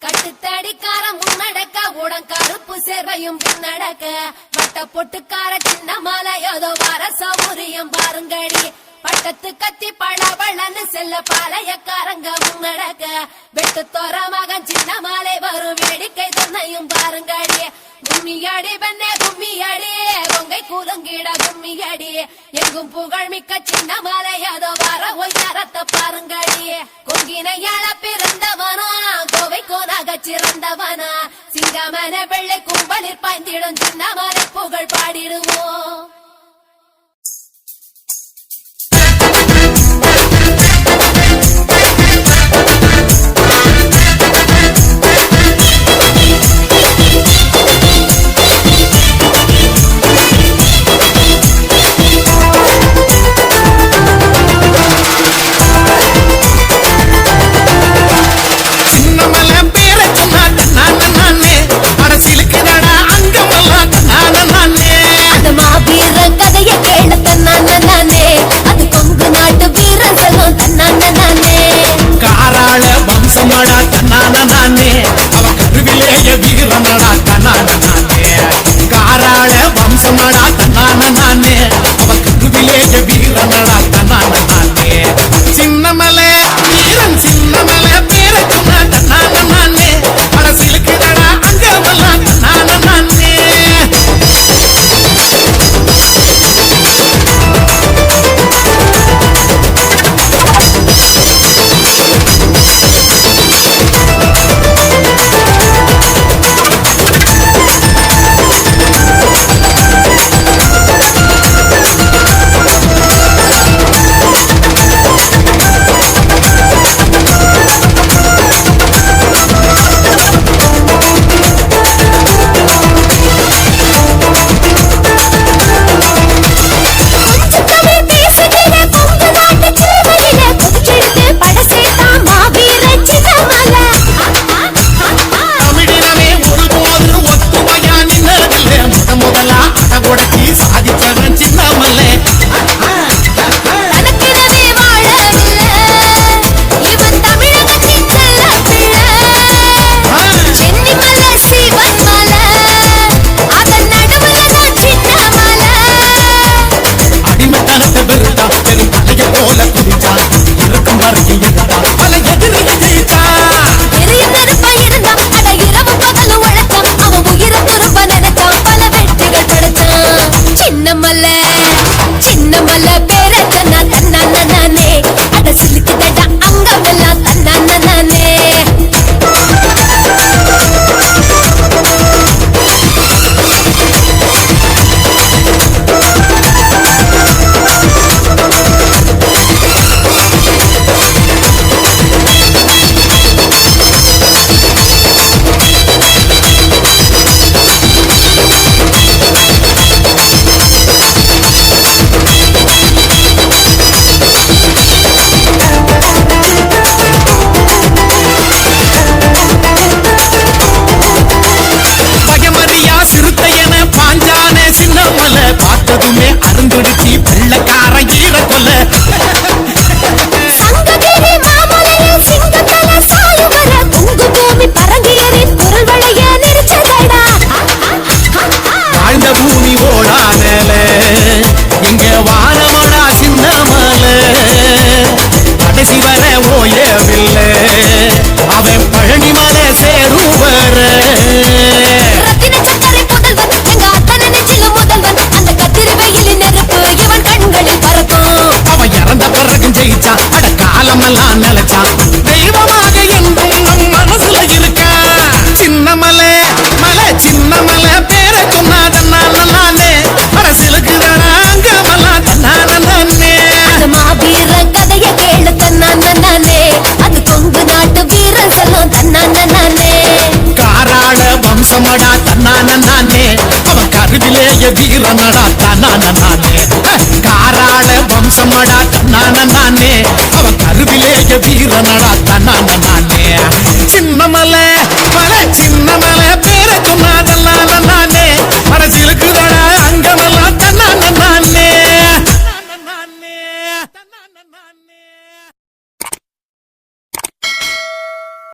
கட்டுத்தடிக்கார முன்னடக்க உடன் கருப்பு சேர்வையும் பின்னடக்க வட்ட பொட்டுக்கார சின்ன மாலை ஏதோ வர சௌரியம் பாருங்கடி பட்டத்து கத்தி பழவளன்னு செல்ல பாளையக்காரங்க முன்னடக்க வெட்டு தோற மகன் சின்ன மாலை வரும் வேடிக்கை தொன்னையும் பாருங்கடி கும்மியடி பெண்ணே கும்மியடி கொங்கை கூலுங்கிட கும்மியடி எங்கும் புகழ் மிக்க சின்ன மாலை ஏதோ வர ஒய்யாரத்தை பாருங்கடி கொங்கினையாள பிறந்தவனா கோவை கோனாக சிறந்தவனா சிங்கமன வெள்ளை கும்பலில் பாய்ந்திடும் சின்ன மாலை புகழ் பாடிடுவோம். வீரனடா தன்னானே காராள வம்சமடா தன்னானே அவன் கருவிலேய வீரனடா தன்னானே